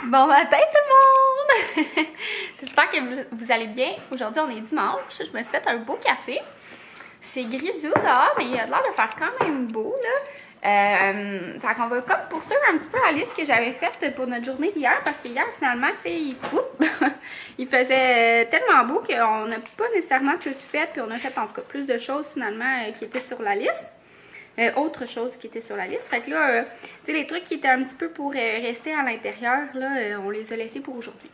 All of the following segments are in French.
Bon matin tout le monde! J'espère que vous allez bien. Aujourd'hui on est dimanche, je me suis fait un beau café. C'est grisou dehors, mais il a l'air de faire quand même beau là. Fait qu'on va comme poursuivre un petit peu la liste que j'avais faite pour notre journée d'hier, parce qu'hier finalement, tu sais, il faisait tellement beau qu'on n'a pas nécessairement tout fait, puis on a fait en tout cas plus de choses finalement qui étaient sur la liste. Autre chose qui était sur la liste. Fait que là, tu sais, les trucs qui étaient un petit peu pour rester à l'intérieur, là, on les a laissés pour aujourd'hui.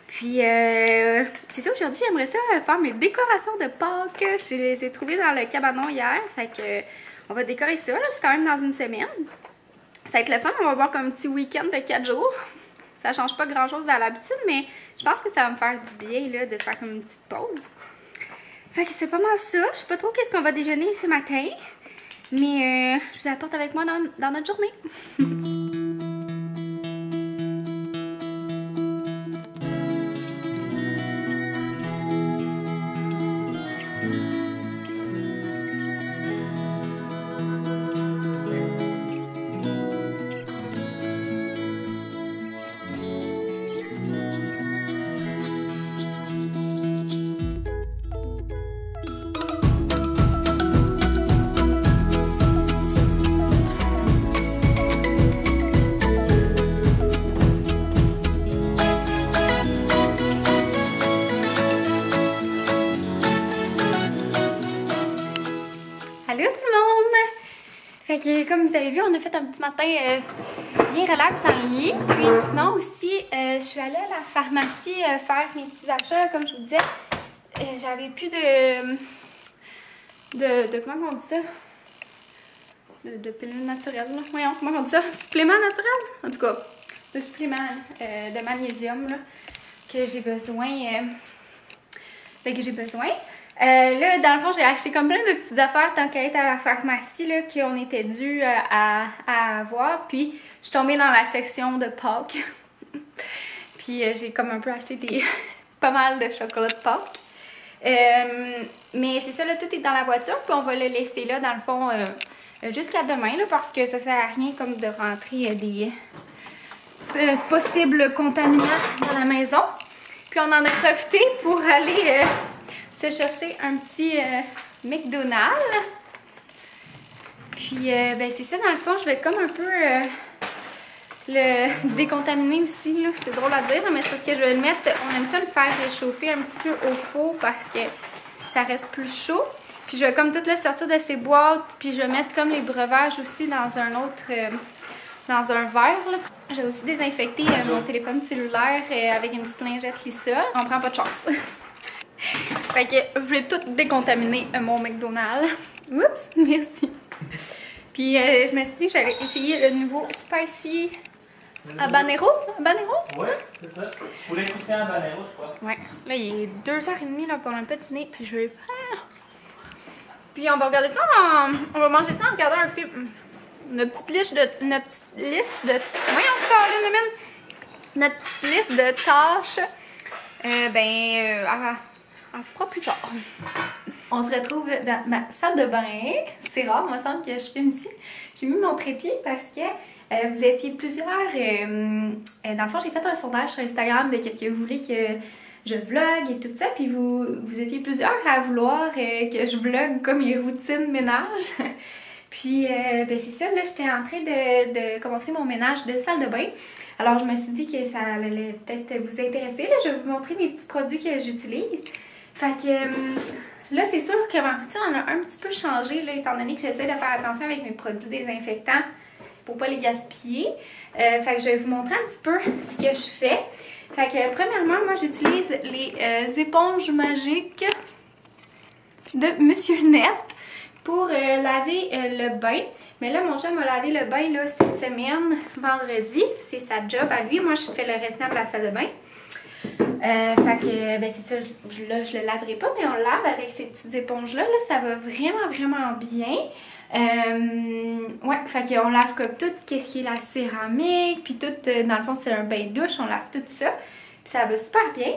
Puis, c'est ça, aujourd'hui, j'aimerais ça faire mes décorations de Pâques. Je les ai trouvées dans le cabanon hier. Fait que, on va décorer ça, là. C'est quand même dans une semaine. Ça va être le fun. On va avoir comme un petit week-end de 4 jours. Ça change pas grand-chose dans l'habitude, mais je pense que ça va me faire du bien, là, de faire comme une petite pause. Fait que c'est pas mal ça. Je sais pas trop qu'est-ce qu'on va déjeuner ce matin. Mais je vous apporte avec moi dans notre journée. Allô tout le monde! Fait que comme vous avez vu, on a fait un petit matin bien relax dans le lit. Puis sinon aussi, je suis allée à la pharmacie faire mes petits achats, comme je vous disais. J'avais plus de comment on dit ça? De pilules naturelles, là. Voyons, comment on dit ça? Supplément naturel? En tout cas, de supplément de magnésium là, que j'ai besoin. Là, dans le fond, j'ai acheté comme plein de petites affaires tant qu'à être à la pharmacie, là, qu'on était dû à avoir. Puis, je suis tombée dans la section de Pâques. Puis, j'ai comme un peu acheté pas mal de chocolat de Pâques. Mais c'est ça, là, tout est dans la voiture. Puis, on va le laisser là, dans le fond, jusqu'à demain, là, parce que ça sert à rien comme de rentrer des possibles contaminants dans la maison. Puis, on en a profité pour aller se chercher un petit McDonald's. Puis, ben c'est ça, dans le fond, je vais comme un peu le décontaminer aussi, là. C'est drôle à dire, mais c'est parce que je vais le mettre, on aime ça le faire réchauffer un petit peu au four parce que ça reste plus chaud. Puis, je vais comme tout le sortir de ses boîtes, puis je vais mettre comme les breuvages aussi dans un autre, dans un verre, là. J'ai aussi désinfecté mon téléphone cellulaire avec une petite lingette Lisa. On prend pas de chance. Fait que je vais tout décontaminer mon McDonald's. Oups, merci. Puis je me suis dit que j'allais essayer le nouveau Spicy Habanero. Habanero? Ouais, c'est ça. Poulet croustillant habanero, je crois. Ouais. Là, il est 2h30 là, pour un petit dîner. Puis je vais faire. Puis on va regarder ça on va manger ça en regardant un film. Notre petite liste de. Notre petite liste de tâches. On se fera plus tard. On se retrouve dans ma salle de bain. C'est rare, il me semble que je filme ici. J'ai mis mon trépied parce que vous étiez plusieurs. Dans le fond, j'ai fait un sondage sur Instagram de qu'est-ce que vous voulez que je vlog et tout ça. Puis vous étiez plusieurs à vouloir que je vlog comme les routines ménage. Puis, ben c'est ça, là, j'étais en train de commencer mon ménage de salle de bain. Alors, je me suis dit que ça allait peut-être vous intéresser. Là, je vais vous montrer mes petits produits que j'utilise. Fait que là, c'est sûr que ma routine en a un petit peu changé, là, étant donné que j'essaie de faire attention avec mes produits désinfectants pour pas les gaspiller. Fait que je vais vous montrer un petit peu ce que je fais. Fait que premièrement, moi, j'utilise les éponges magiques de Monsieur Net pour laver le bain. Mais là, mon chum m'a lavé le bain là, cette semaine, vendredi. C'est sa job à lui. Moi, je fais le restant de la salle de bain. Fait que, ben c'est ça, je le laverai pas, mais on le lave avec ces petites éponges-là. Là, ça va vraiment, vraiment bien. Ouais, fait qu'on lave comme tout, qu'est-ce qui est la céramique, puis tout, dans le fond, c'est un bain douche, on lave tout ça. Puis ça va super bien.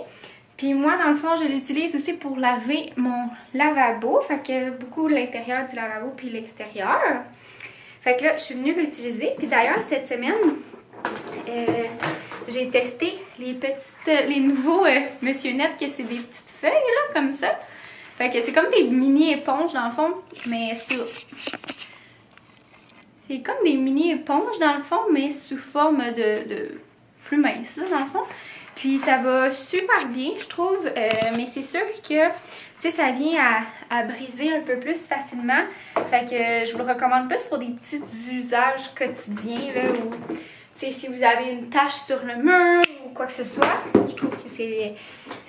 Puis moi, dans le fond, je l'utilise aussi pour laver mon lavabo. Fait que beaucoup l'intérieur du lavabo puis l'extérieur. Fait que là, je suis venue l'utiliser. Puis d'ailleurs, cette semaine, j'ai testé les nouveaux Monsieur Net, que c'est des petites feuilles là, comme ça. Fait que c'est comme des mini éponges dans le fond, mais c'est comme des mini éponges dans le fond, mais sous forme de plus mince là, dans le fond. Puis ça va super bien, je trouve, mais c'est sûr que tu sais, ça vient à briser un peu plus facilement. Fait que je vous le recommande plus pour des petits usages quotidiens, là, ou tu sais, si vous avez une tache sur le mur ou quoi que ce soit. Je trouve que c'est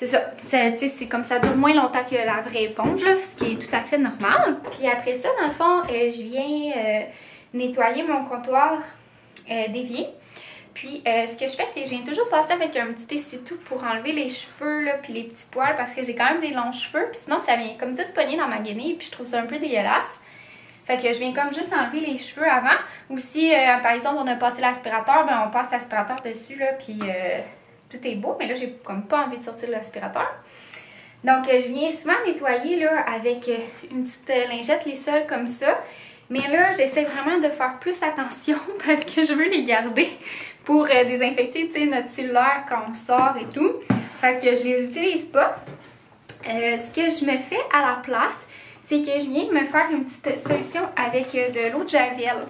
ça. Tu sais, c'est comme ça dure moins longtemps que la vraie éponge, là, ce qui est tout à fait normal. Puis après ça, dans le fond, je viens nettoyer mon comptoir d'évier. Puis, ce que je fais, c'est que je viens toujours passer avec un petit essuie-tout pour enlever les cheveux, là, puis les petits poils, parce que j'ai quand même des longs cheveux, puis sinon, ça vient comme tout pogné dans ma guenille, puis je trouve ça un peu dégueulasse. Fait que je viens comme juste enlever les cheveux avant. Ou si, par exemple, on a passé l'aspirateur, ben on passe l'aspirateur dessus, là, puis tout est beau, mais là, j'ai comme pas envie de sortir l'aspirateur. Donc, je viens souvent nettoyer, là, avec une petite lingette les sols comme ça. Mais là, j'essaie vraiment de faire plus attention parce que je veux les garder pour désinfecter, tu sais, notre cellulaire quand on sort et tout. Fait que je les utilise pas. Ce que je me fais à la place, c'est que je viens me faire une petite solution avec de l'eau de Javel.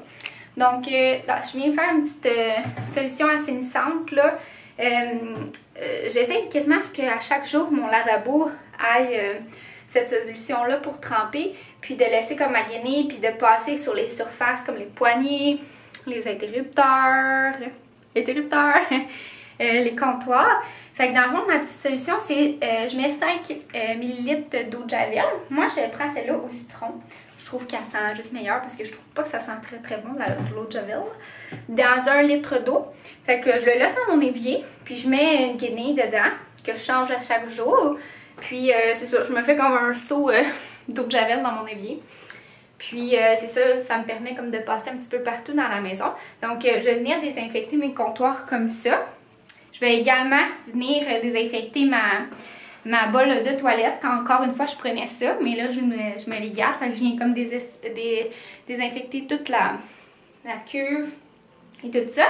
Donc, je viens faire une petite solution assainissante, là. J'essaie quasiment qu'à chaque jour, mon lavabo aille cette solution-là pour tremper, puis de laisser comme ma guenille, puis de passer sur les surfaces comme les poignées, les interrupteurs, les comptoirs. Fait que dans le fond, ma petite solution, c'est je mets 5 ml d'eau de Javel. Moi, je prends celle-là au citron. Je trouve qu'elle sent juste meilleure parce que je trouve pas que ça sent très très bon, l'eau de Javel. Dans 1 litre d'eau. Fait que je le laisse dans mon évier, puis je mets une guenille dedans, que je change à chaque jour. Puis c'est ça, je me fais comme un seau d'eau de Javel dans mon évier. Puis c'est ça, ça me permet comme de passer un petit peu partout dans la maison. Donc je vais venir désinfecter mes comptoirs comme ça. Je vais également venir désinfecter ma bolle de toilette. Quand encore une fois je prenais ça, mais là je me les garde. Fait que je viens comme désinfecter toute la cuve et tout ça.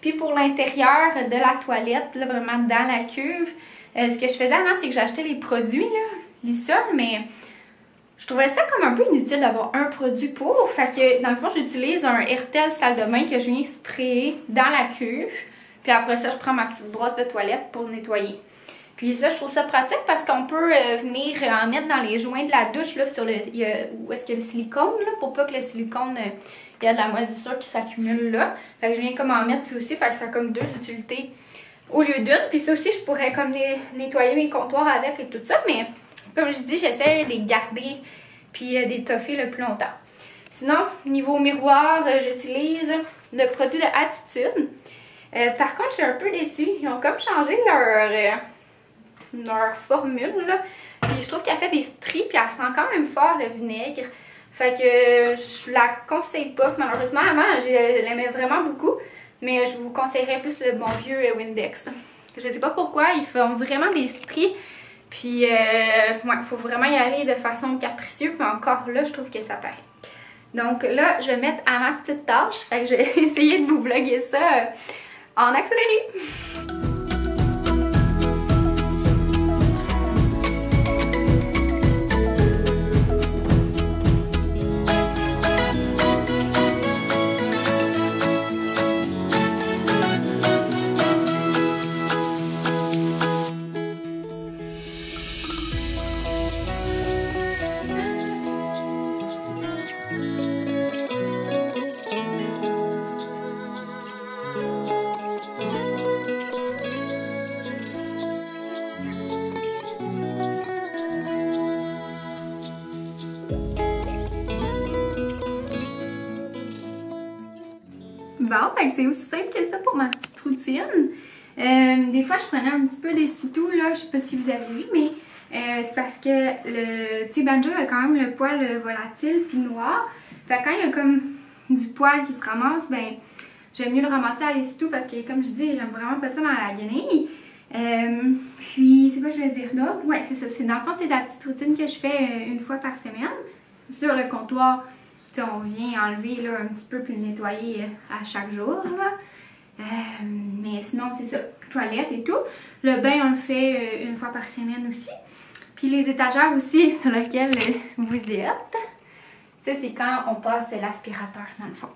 Puis pour l'intérieur de la toilette, là, vraiment dans la cuve, ce que je faisais avant, c'est que j'achetais les produits, là, Lysol, mais je trouvais ça comme un peu inutile d'avoir un produit pour. Fait que dans le fond, j'utilise un Airtel salle de bain que je viens sprayer dans la cuve. Puis après ça, je prends ma petite brosse de toilette pour nettoyer. Puis ça, je trouve ça pratique parce qu'on peut venir en mettre dans les joints de la douche, là, où est-ce qu'il y a le silicone, là, pour pas que le silicone, il y a de la moisissure qui s'accumule là. Fait que je viens comme en mettre ça aussi, fait que ça a comme 2 utilités au lieu d'une. Puis ça aussi, je pourrais comme nettoyer mes comptoirs avec et tout ça, mais comme je dis, j'essaie de les garder puis d'étoffer le plus longtemps. Sinon, niveau miroir, j'utilise le produit de Attitude. Par contre, je suis un peu déçue. Ils ont comme changé leur formule, là. Puis je trouve qu'elle fait des stries, puis elle sent quand même fort le vinaigre. Fait que je la conseille pas. Malheureusement, avant, je l'aimais vraiment beaucoup. Mais je vous conseillerais plus le bon vieux Windex. Je sais pas pourquoi, ils font vraiment des stries. Puis, il faut vraiment y aller de façon capricieuse. Mais encore là, je trouve que ça paraît. Donc là, je vais mettre à ma petite tâche. Fait que je vais essayer de vous vlogger ça en accéléré. Bon, fait que c'est aussi simple que ça pour ma petite routine. Des fois, je prenais un petit peu d'essuie-tout, là, je sais pas si vous avez vu, mais c'est parce que le petit banjo a quand même le poil volatile puis noir. Fait que quand il y a comme du poil qui se ramasse, ben j'aime mieux le ramasser à l'essuie-tout parce que, comme je dis, j'aime vraiment pas ça dans la guenille. Puis, c'est quoi je vais dire là? Ouais, c'est ça. Dans le fond, c'est la petite routine que je fais une fois par semaine. Sur le comptoir, on vient enlever là, un petit peu puis le nettoyer à chaque jour. Là. Mais sinon, c'est ça. toilette et tout. Le bain, on le fait une fois par semaine aussi. Puis les étagères aussi sur lesquelles vous êtes. Ça, c'est quand on passe l'aspirateur dans le fond.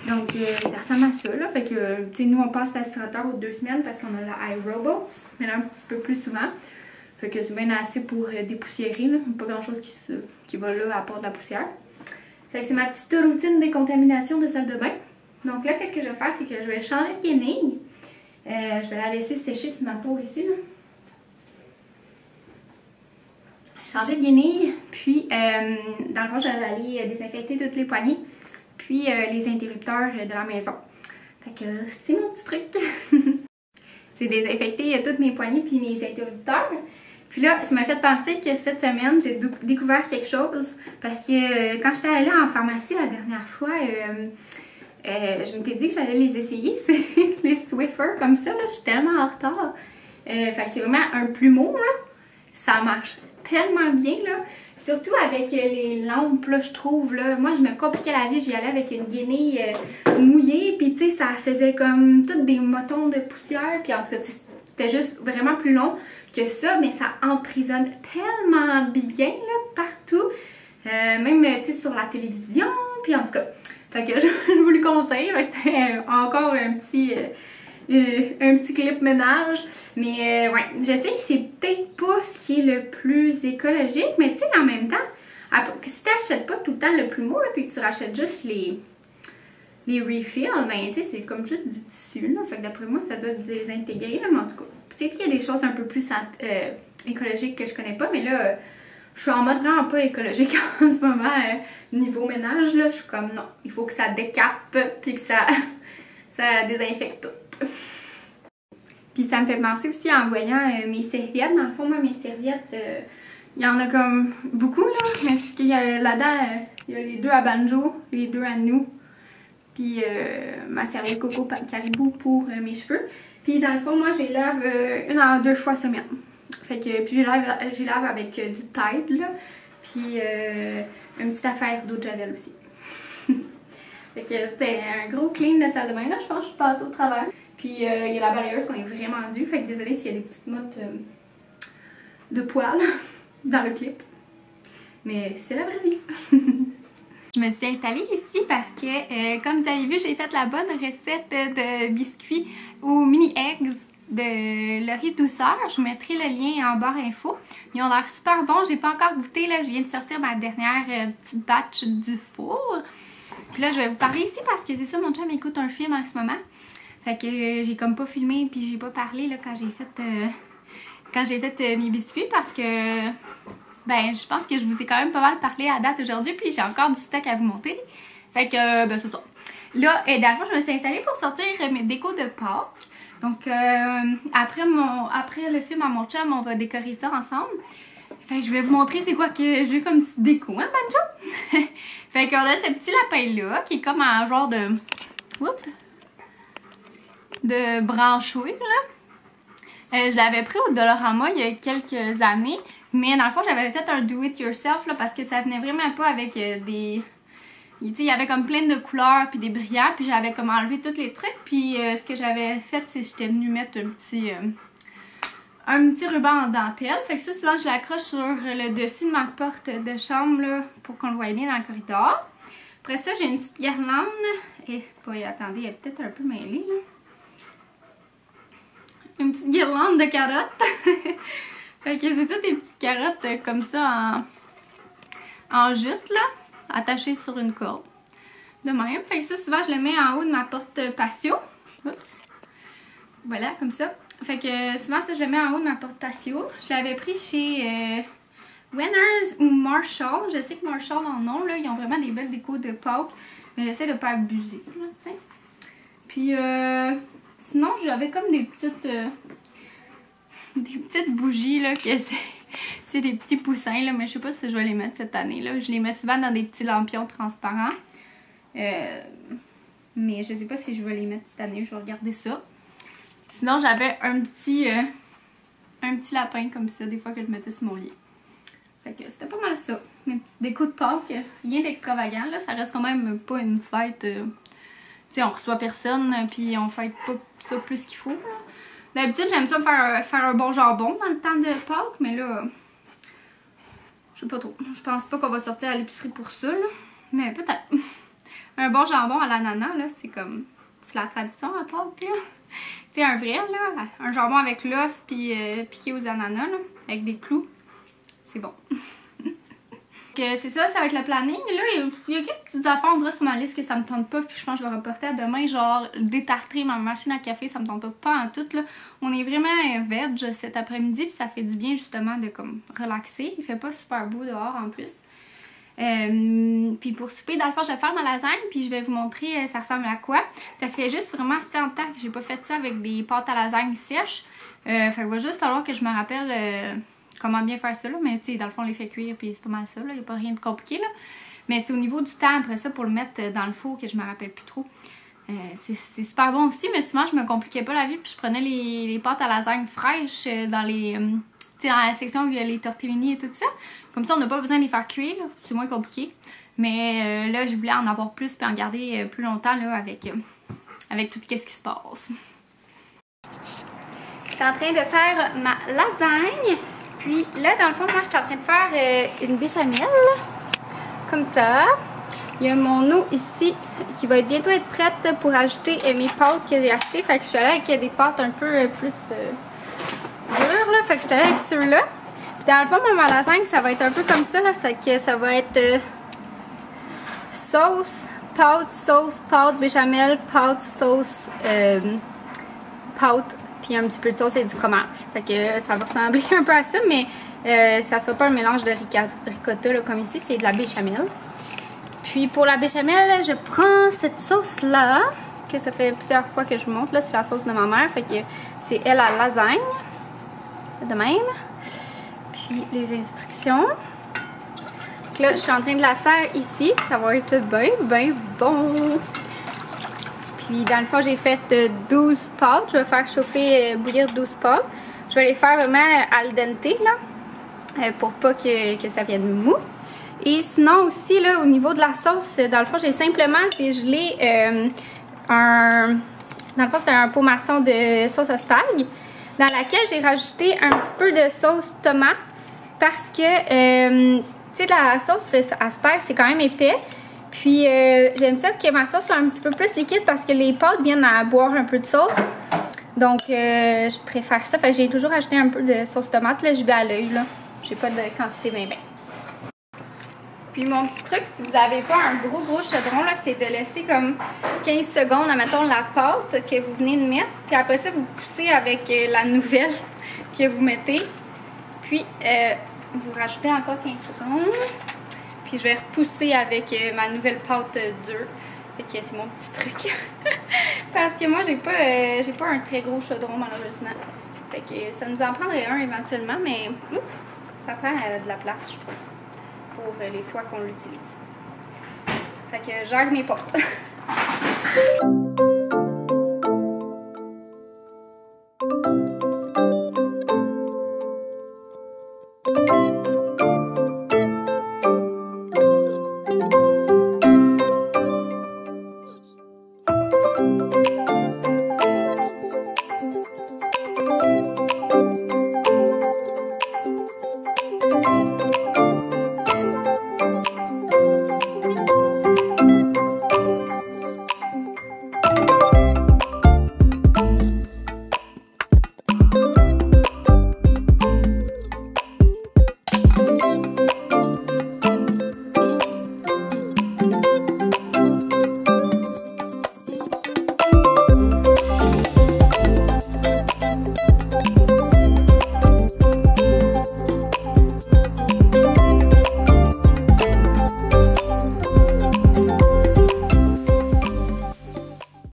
Donc, ça ressemble à ça, là. Fait que, tu sais, nous, on passe l'aspirateur aux 2 semaines parce qu'on a la iRobot, mais là, un petit peu plus souvent. Fait que c'est bien assez pour dépoussiérer, là. Pas grand-chose qui va là à part de la poussière. Fait que c'est ma petite routine de décontamination de salle de bain. Donc là, qu'est-ce que je vais faire, c'est que je vais changer de guenille. Je vais la laisser sécher sur ma peau ici, là. Changer de guenille, puis dans le fond, je vais aller désinfecter toutes les poignées, puis les interrupteurs de la maison. Fait que c'est mon petit truc. J'ai désinfecté toutes mes poignées puis mes interrupteurs. Puis là, ça m'a fait penser que cette semaine, j'ai découvert quelque chose. Parce que quand j'étais allée en pharmacie la dernière fois, je m'étais dit que j'allais les essayer, les Swiffer comme ça. Là, je suis tellement en retard. Fait que c'est vraiment un plumeau, là. Ça marche tellement bien, là. Surtout avec les lampes, là, je trouve, là. Moi, je me compliquais la vie. J'y allais avec une guenille mouillée. Puis, tu sais, ça faisait comme toutes des motons de poussière. Puis, en tout cas, c'était juste vraiment plus long que ça. Mais ça emprisonne tellement bien, là, partout. Même, tu sais, sur la télévision. Puis, en tout cas, fait que je vous le conseille. C'était encore un petit clip ménage. Mais ouais, je sais que c'est peut-être pas ce qui est le plus écologique, mais tu sais, en même temps, si tu n'achètes pas tout le temps le plumeau, là, puis que tu rachètes juste les refills, ben tu sais, c'est comme juste du tissu, là. Fait que d'après moi, ça doit désintégrer, là, mais en tout cas, peut-être qu'il y a des choses un peu plus écologiques que je connais pas, mais là, je suis en mode vraiment pas écologique en ce moment, niveau ménage, là, je suis comme non, il faut que ça décape, puis que ça désinfecte tout. Puis ça me fait penser aussi en voyant mes serviettes. Dans le fond, moi, mes serviettes, il y en a comme beaucoup, là. Mais c'est ce qu'il y a là-dedans, il y a les 2 à banjo, les 2 à nous. Puis ma serviette coco caribou pour mes cheveux. Puis dans le fond, moi, j'ai lave 1 à 2 fois semaine. Fait que, puis j'ai lave avec du Tide, là. Puis une petite affaire d'eau de javel aussi. Fait que c'était un gros clean de salle de bain, là. Je pense que je suis passée au travers. Puis il y a la balayeuse qu'on est vraiment dû. Fait que désolée s'il y a des petites mottes de poils dans le clip. Mais c'est la vraie vie. Je me suis installée ici parce que, comme vous avez vu, j'ai fait la bonne recette de biscuits aux mini eggs de Laurie Douceur. Je vous mettrai le lien en barre info. Ils ont l'air super bons. J'ai pas encore goûté, là. Je viens de sortir ma dernière petite batch du four. Puis là, je vais vous parler ici parce que c'est ça, mon chum écoute un film en ce moment. Fait que j'ai comme pas filmé puis j'ai pas parlé là, quand j'ai fait mes biscuits parce que ben je pense que je vous ai quand même pas mal parlé à date aujourd'hui puis j'ai encore du stock à vous montrer. Fait que ben c'est ça. Là, d'abord je me suis installée pour sortir mes décos de Pâques. Donc après le film à mon chum, on va décorer ça ensemble. Fait que je vais vous montrer c'est quoi que j'ai comme petite déco, hein, Banjo? Fait qu'on a ce petit lapin là qui est comme un genre de branchouille, là. Je l'avais pris au Dollarama il y a quelques années, mais dans le fond, j'avais fait un do-it-yourself, là, parce que ça venait vraiment pas avec des... Tu sais, il y avait comme plein de couleurs puis des brillants, puis j'avais comme enlevé tous les trucs, puis ce que j'avais fait, c'est que j'étais venue mettre un petit ruban en dentelle. Fait que ça, souvent, je l'accroche sur le dessus de ma porte de chambre, là, pour qu'on le voie bien dans le corridor. Après ça, j'ai une petite guirlande. Et, attendez, elle est peut-être un peu mêlée, là. Une petite guirlande de carottes. Fait que c'est toutes des petites carottes comme ça en jute, là, attachées sur une corde. De même. Fait que ça, souvent, je le mets en haut de ma porte patio. Oups. Voilà, comme ça. Fait que souvent, ça, je le mets en haut de ma porte patio. Je l'avais pris chez Winners ou Marshall. Je sais que Marshall en ont, là. Ils ont vraiment des belles décos de Pâques. Mais j'essaie de ne pas abuser, là, tu sais. Puis, sinon, j'avais comme des petites bougies, là, que c'est des petits poussins, là, mais je sais pas si je vais les mettre cette année, là. Je les mets souvent dans des petits lampions transparents. Mais je sais pas si je vais les mettre cette année, je vais regarder ça. Sinon, j'avais un petit lapin comme ça, des fois que je mettais sur mon lit. Fait que c'était pas mal ça. Mes petites décos de Pâques, rien d'extravagant, là. Ça reste quand même pas une fête... tu sais, on reçoit personne, puis on fête pas ça plus qu'il faut, là. D'habitude, j'aime ça me faire un bon jambon dans le temps de Pâques, mais là, je sais pas trop. Je pense pas qu'on va sortir à l'épicerie pour ça, là. Mais peut-être. Un bon jambon à l'ananas, là, c'est comme... C'est la tradition à Pâques, là. Tu sais, un vrai, là. Un jambon avec l'os puis piqué aux ananas, là. Avec des clous. C'est bon. C'est ça, ça va être le planning. Là, il y a quelques petites affaires, on dirait sur ma liste que ça me tente pas. Puis je pense que je vais reporter à demain. Genre, détartrer ma machine à café, ça me tente pas en tout, là. On est vraiment veg cet après-midi. Puis ça fait du bien, justement, de comme relaxer. Il fait pas super beau dehors, en plus. Puis pour souper, dans le fond, je vais faire ma lasagne, puis je vais vous montrer ça ressemble à quoi. Ça fait juste vraiment assez longtemps que j'ai pas fait ça avec des pâtes à lasagne sèches. Fait qu'il va juste falloir que je me rappelle comment bien faire ça là. Mais tu sais, dans le fond, on les fait cuire, puis c'est pas mal ça là. Il n'y a pas rien de compliqué là. Mais c'est au niveau du temps après ça pour le mettre dans le four que je me rappelle plus trop. C'est super bon aussi, mais souvent je me compliquais pas la vie, puis je prenais les pâtes à lasagne fraîches dans les... tu sais, dans la section où il y a les tortellini et tout ça. Comme ça, on n'a pas besoin de les faire cuire. C'est moins compliqué. Mais là, je voulais en avoir plus et en garder plus longtemps là, avec tout ce qui se passe. Je suis en train de faire ma lasagne. Puis là, dans le fond, moi, je suis en train de faire une béchamel. Comme ça. Il y a mon eau ici qui va bientôt être prête pour ajouter mes pâtes que j'ai achetées. Fait que je suis allée avec des pâtes un peu plus dures. Là. Fait que je suis allée avec ceux-là. Dans le fond, ma lasagne, ça va être un peu comme ça, là. C'est que ça va être sauce, pâte, béchamel, pâte, sauce, pâte, puis un petit peu de sauce et du fromage. Fait que ça va ressembler un peu à ça, mais ça sera pas un mélange de ricotta, là, comme ici, c'est de la béchamel. Puis pour la béchamel, je prends cette sauce-là, que ça fait plusieurs fois que je vous montre, là, c'est la sauce de ma mère, fait que c'est elle à lasagne, de même. Puis les instructions. Donc là, je suis en train de la faire ici. Ça va être bien bon. Puis dans le fond, j'ai fait 12 pâtes. Je vais faire chauffer, bouillir 12 pâtes. Je vais les faire vraiment al dente, là. Pour pas que ça vienne mou. Et sinon aussi, là, au niveau de la sauce, dans le fond, j'ai simplement dégelé dans le fond, c'était un pot maçon de sauce à spag, dans laquelle j'ai rajouté un petit peu de sauce tomate. Parce que, tu sais, la sauce à spag, c'est quand même épais. Puis, j'aime ça que ma sauce soit un petit peu plus liquide parce que les pâtes viennent à boire un peu de sauce. Donc, je préfère ça. Fait que j'ai toujours ajouté un peu de sauce tomate. Là, je vais à l'œil, là. J'ai pas de quantité bien. Puis, mon petit truc, si vous n'avez pas un gros chaudron, là, c'est de laisser comme 15 secondes, admettons, la pâte que vous venez de mettre. Puis après ça, vous poussez avec la nouvelle que vous mettez. Puis, vous rajoutez encore 15 secondes. Puis, je vais repousser avec ma nouvelle pâte dure. Fait que c'est mon petit truc. Parce que moi, j'ai pas un très gros chaudron, malheureusement. Fait que ça nous en prendrait un éventuellement, mais ça prend de la place, je trouve, pour les fois qu'on l'utilise. Fait que j'aide mes pâtes.